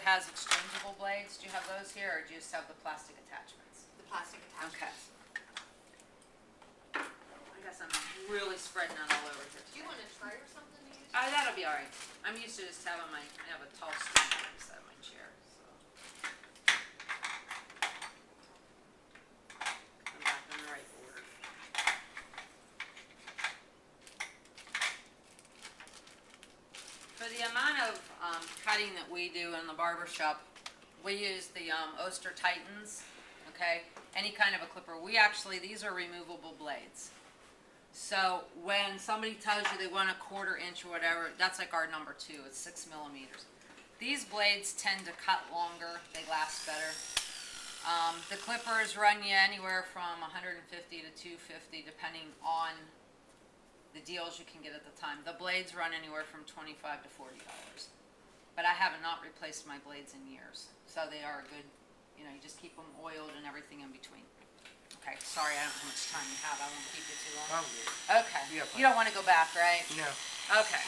has exchangeable blades. Do you have those here, or do you just have the plastic attachments? The plastic attachments. Okay. I guess I'm really spreading out all over here. Do you want a tray or something to use? That'll be all right. I'm used to just having I have a tall stool on the side of my chair. So. I'm back in the right order. For the amount of cutting that we do in the barber shop, we use the Oster Titans, okay? Any kind of a clipper. These are removable blades. So when somebody tells you they want a 1/4 inch or whatever, that's like our number 2. It's 6 millimeters. These blades tend to cut longer. They last better. The clippers run you anywhere from $150 to $250 depending on the deals you can get at the time. The blades run anywhere from $25 to $40. But I have not replaced my blades in years. So they are good, you just keep them oiled and everything in between. Okay, sorry, I don't know how much time you have. I won't keep you too long. I'm good. Okay. You don't want to go back, right? No. Okay.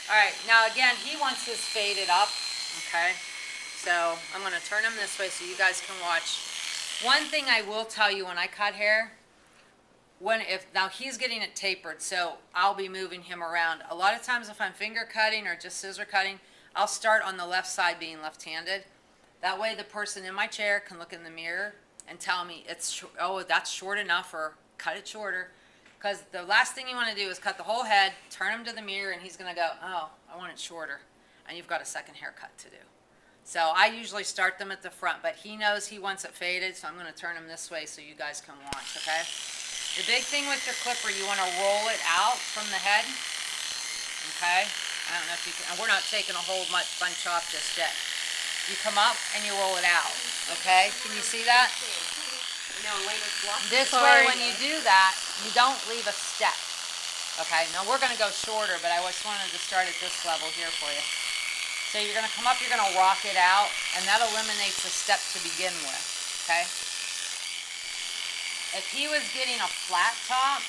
All right, now again, he wants his faded up, okay? So I'm going to turn him this way so you guys can watch. One thing I will tell you when I cut hair, now he's getting it tapered, so I'll be moving him around. A lot of times if I'm finger cutting or just scissor cutting, I'll start on the left side being left-handed. That way the person in my chair can look in the mirror and tell me that's short enough, or cut it shorter. Because the last thing you want to do is cut the whole head, turn him to the mirror, and he's going to go, oh, I want it shorter. And you've got a second haircut to do. So I usually start them at the front, but he knows he wants it faded, so I'm going to turn him this way so you guys can watch, okay? The big thing with your clipper, you want to roll it out from the head, okay? I don't know if you can, and we're not taking a whole bunch off just yet. You come up and you roll it out, okay? Can you see that? This way, when you do that, you don't leave a step, okay? Now we're going to go shorter, but I just wanted to start at this level here for you. So you're going to come up, you're going to rock it out, and that eliminates a step to begin with, okay? If he was getting a flat top,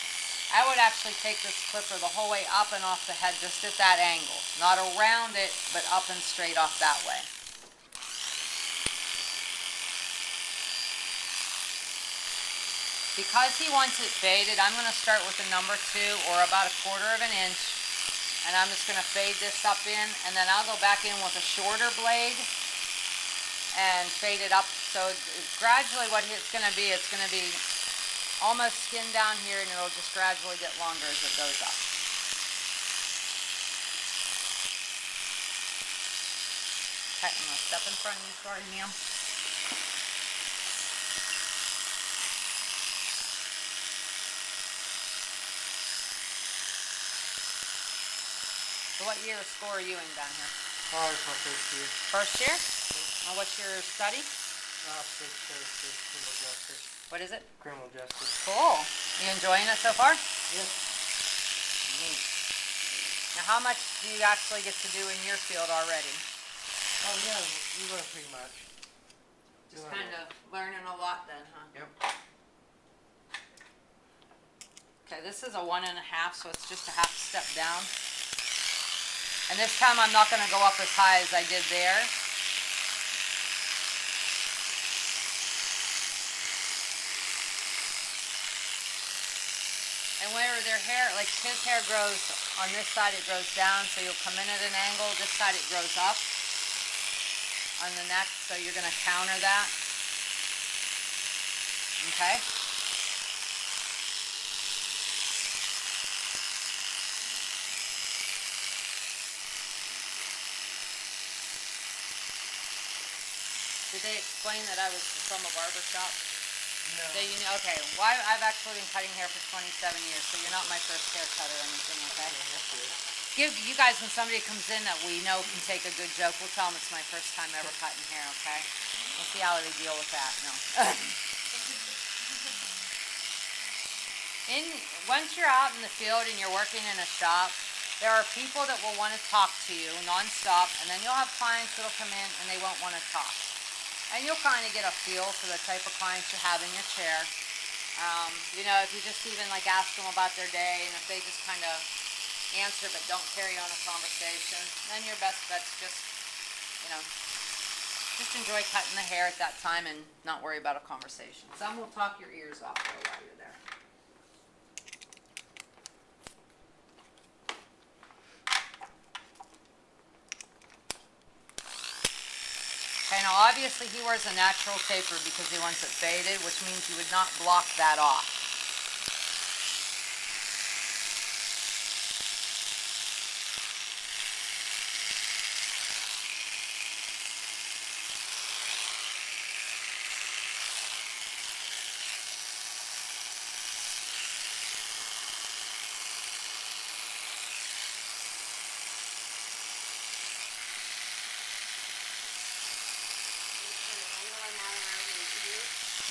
I would actually take this clipper the whole way up and off the head just at that angle. Not around it, but up and straight off that way. Because he wants it faded, I'm going to start with the number 2 or about a 1/4 inch. And I'm just going to fade this up in, and then I'll go back in with a shorter blade and fade it up. So gradually what it's going to be almost skin down here, and it'll just gradually get longer as it goes up. Okay, I'm going to step in front of you. Sorry, ma'am. So what year of school are you in down here? Oh, it's my first year. First year? And what's your study? Criminal justice. What is it? Criminal justice. Cool. You enjoying it so far? Yes. Neat. Now how much do you actually get to do in your field already? Oh yeah, we learn pretty much. Just kind of learning a lot then, huh? Yep. Okay, this is a 1 1/2, so it's just a half step down. And this time I'm not going to go up as high as I did there. And where their hair, like his hair grows on this side, it grows down, so you'll come in at an angle. This side it grows up on the neck, so you're going to counter that. Okay? Did they explain that I was from a barber shop? No. So you know, okay, why I've actually been cutting hair for 27 years, so you're not my first haircut or anything, okay? Give you guys, when somebody comes in that we know can take a good joke, we'll tell them it's my first time ever cutting hair, okay? We'll see how they deal with that. No. Once you're out in the field and you're working in a shop, there are people that will want to talk to you nonstop, and then you'll have clients that'll come in and they won't want to talk. And you'll kind of get a feel for the type of clients you have in your chair. You know, if you just even like ask them about their day, and if they just kind of answer but don't carry on a conversation, then your best bet's just, you know, just enjoy cutting the hair at that time and not worry about a conversation. Some will talk your ears off though while you're there. Okay, now obviously he wears a natural taper because he wants it faded, which means you would not block that off.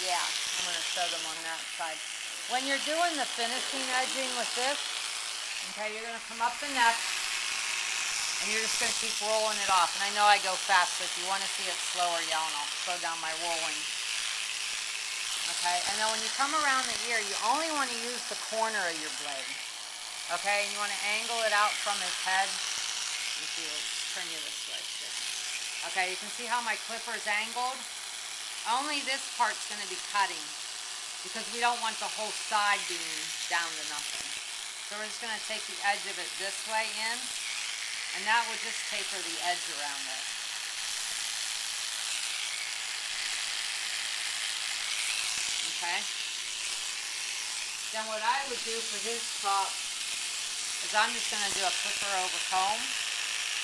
Yeah, I'm going to show them on that side. When you're doing the finishing edging with this, okay, you're going to come up the neck, and you're just going to keep rolling it off. And I know I go fast, so if you want to see it slower, yeah, and I'll slow down my rolling. Okay, and then when you come around the ear, you only want to use the corner of your blade. Okay, and you want to angle it out from his head. Let me see, let's turn you this way. Okay, you can see how my clipper is angled? Only this part's going to be cutting because we don't want the whole side being down to nothing. So we're just going to take the edge of it this way in, and that will just taper the edge around it. Okay? Then what I would do for his top is I'm just going to do a clipper over comb.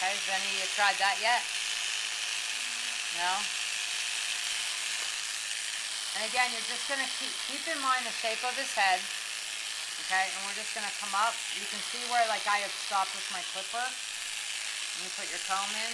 Okay, has any of you tried that yet? No? And again, you're just going to keep in mind the shape of his head, okay, and we're just going to come up. You can see where, like, I have stopped with my clipper. And you put your comb in.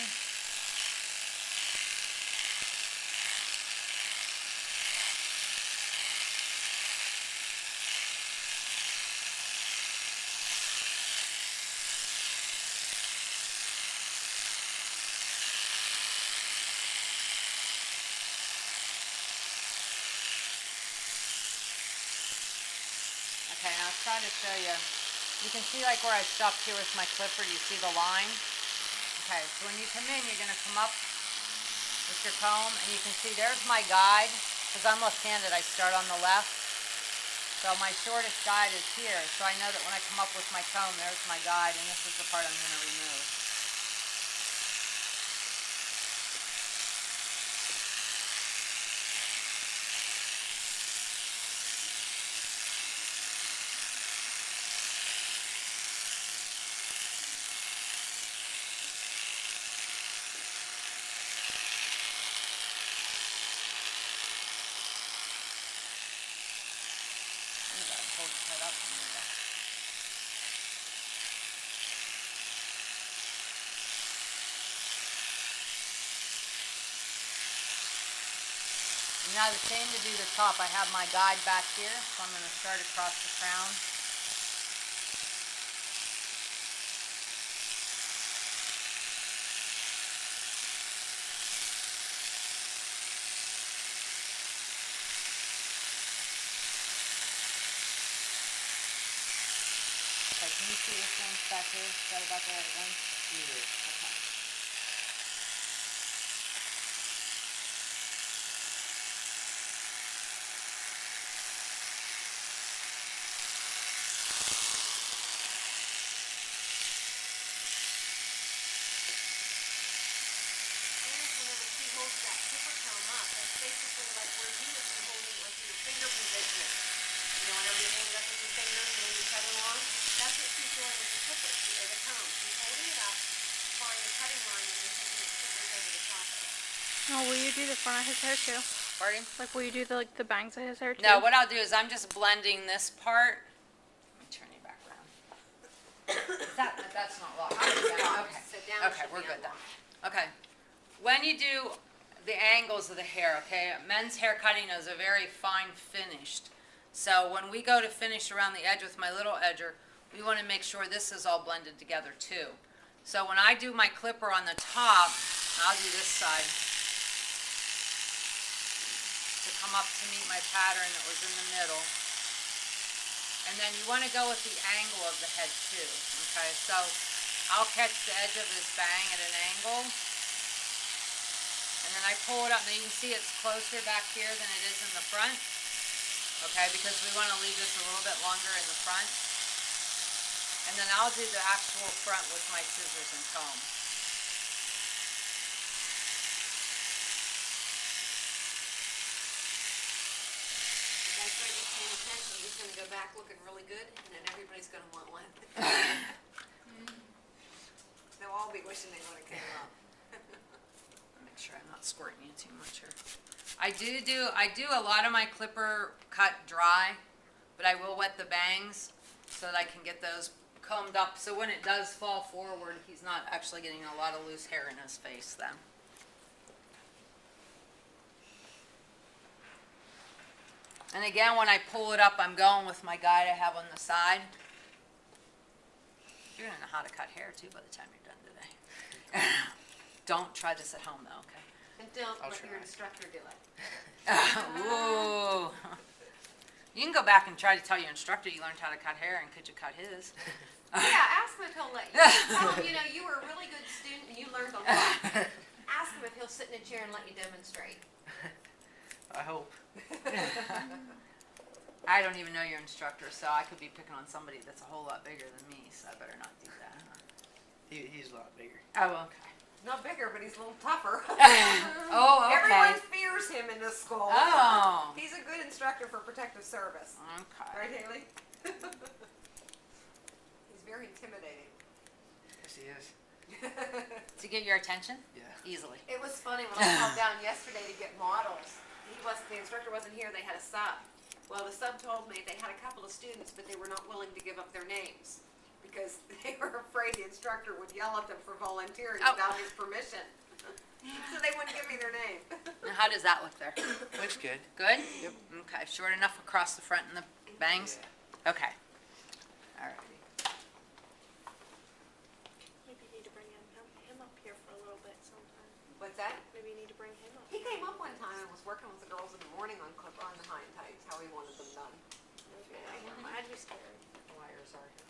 Okay, now I'll try to show you. You can see like where I stopped here with my clipper. Do you see the line? Okay, so when you come in, you're going to come up with your comb, and you can see there's my guide. Because I'm left-handed, I start on the left. So my shortest guide is here. So I know that when I come up with my comb, there's my guide, and this is the part I'm going to remove. Hold his head up. Now the same to do the top. I have my guide back here, so I'm going to start across the crown. Okay, can you see this one back here? Is that about the right one? Yeah. Okay. Whenever she holds that clipper comb up, that's basically like where you would be holding like your finger position. You know, whenever you hold it up with your fingers and then you cut along, that's what she's doing with the clipper, or the comb. She's holding it up, applying the cutting line, and then taking the clippers over the top of it. Oh, will you do the front of his hair too? Pardon? Like, will you do the bangs of his hair too? No, what I'll do is I'm just blending this part. Let me turn you back around. That's not locked. Okay. Sit down. Okay, we're good then. Okay. When you do the angles of the hair, okay, men's hair cutting is a very fine finished. So when we go to finish around the edge with my little edger, we want to make sure this is all blended together too. So when I do my clipper on the top, I'll do this side to come up to meet my pattern that was in the middle. And then you want to go with the angle of the head too, okay? So I'll catch the edge of this bang at an angle, and then then I pull it up. Now you can see it's closer back here than it is in the front. Okay, because we want to leave this a little bit longer in the front. And then I'll do the actual front with my scissors and comb. That's right, he's paying attention, he's gonna go back looking really good, and then everybody's gonna want one. They'll all be wishing they would've came up. Make sure I'm not squirting you too much here. I do a lot of my clipper cut dry, but I will wet the bangs so that I can get those combed up. So when it does fall forward, he's not actually getting a lot of loose hair in his face then. And again, when I pull it up, I'm going with my guide I have on the side. You're gonna know how to cut hair too by the time you're done today. Don't try this at home though, okay? And don't I'll let try. your instructor do it. Ooh. You can go back and try to tell your instructor you learned how to cut hair, and could you cut his? Yeah, ask him if he'll let you. Tell him, you were a really good student and you learned a lot. Ask him if he'll sit in a chair and let you demonstrate. I hope. I don't even know your instructor, so I could be picking on somebody that's a whole lot bigger than me, so I better not do that. He's a lot bigger. Oh, okay. Not bigger, but he's a little tougher. Oh, okay. Everyone fears him in this school. Oh. He's a good instructor for protective service. Okay. Right, Haley? He's very intimidating. Yes, he is. To get your attention? Yeah. Easily. It was funny when I called down yesterday to get models. The instructor wasn't here, they had a sub. Well, the sub told me they had a couple of students, but they were not willing to give up their names because they were afraid the instructor would yell at them for volunteering without his permission. So they wouldn't give me their name. Now, how does that look there? Looks good. Good? Yep. Okay, short enough across the front and the bangs? Okay. Alrighty. Maybe you need to bring him up here for a little bit sometime. What's that? Maybe you need to bring him up. He came up one time and was working with the girls in the morning on the hind tights, how he wanted them done. Okay. I'd be scared. The wires are here.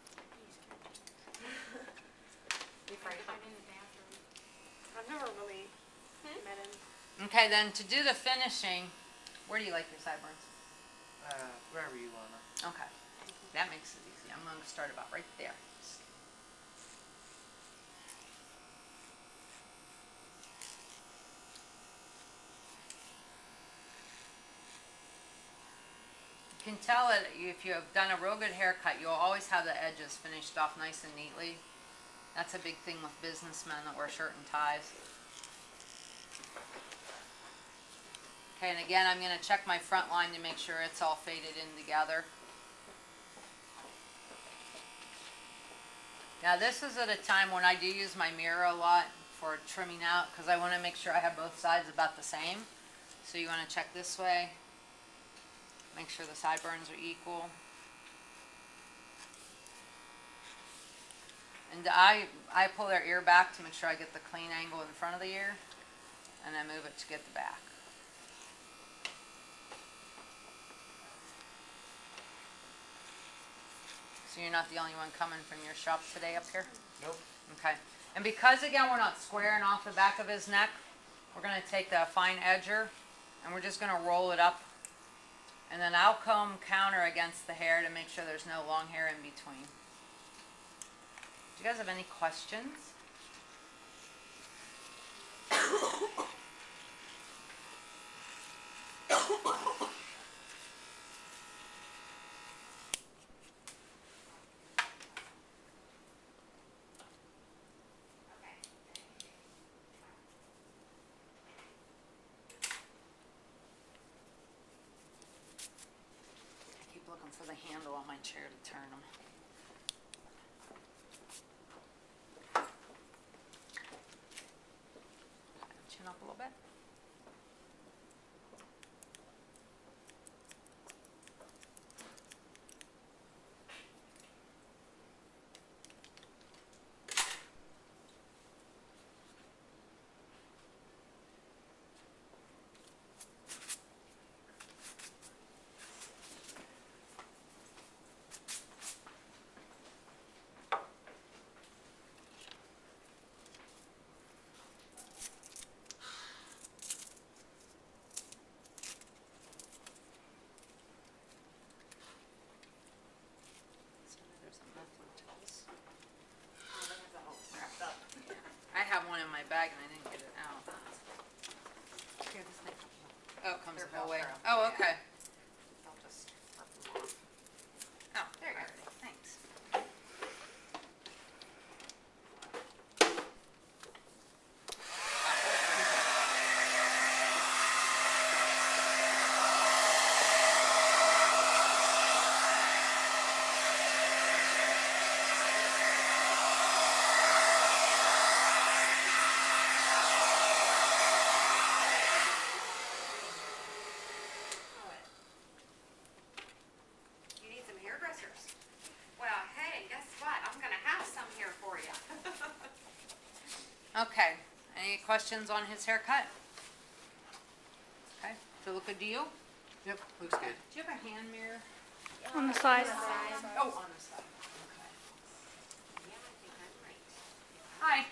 You afraid of him? I've never really met him. Okay, then to do the finishing, where do you like your sideburns? Wherever you want to. Okay. That makes it easy. I'm going to start about right there. You can tell it if you have done a real good haircut, you'll always have the edges finished off nice and neatly. That's a big thing with businessmen that wear shirt and ties. Okay, and again, I'm going to check my front line to make sure it's all faded in together. Now this is at a time when I do use my mirror a lot for trimming out because I want to make sure I have both sides about the same. So you want to check this way. Make sure the sideburns are equal. And I pull their ear back to make sure I get the clean angle in front of the ear. And then move it to get the back. So you're not the only one coming from your shop today up here? Nope. Okay. And because, again, we're not squaring off the back of his neck, we're going to take the fine edger and we're just going to roll it up. And then I'll comb counter against the hair to make sure there's no long hair in between. Do you guys have any questions? I keep looking for the handle on my chair to turn them. Chin up a little bit. Oh, it comes They're the whole way. Velcro, Oh, yeah. okay. I'll just rip them off. Oh, There you go. alright, thanks. You need some hairdressers? Well, hey, guess what? I'm gonna have some here for you. Okay, any questions on his haircut? Okay, does it look good to you? Yep, looks good. Do you have a hand mirror? On the side. Oh, on the side, okay. Yeah, I think I'm right. Hi.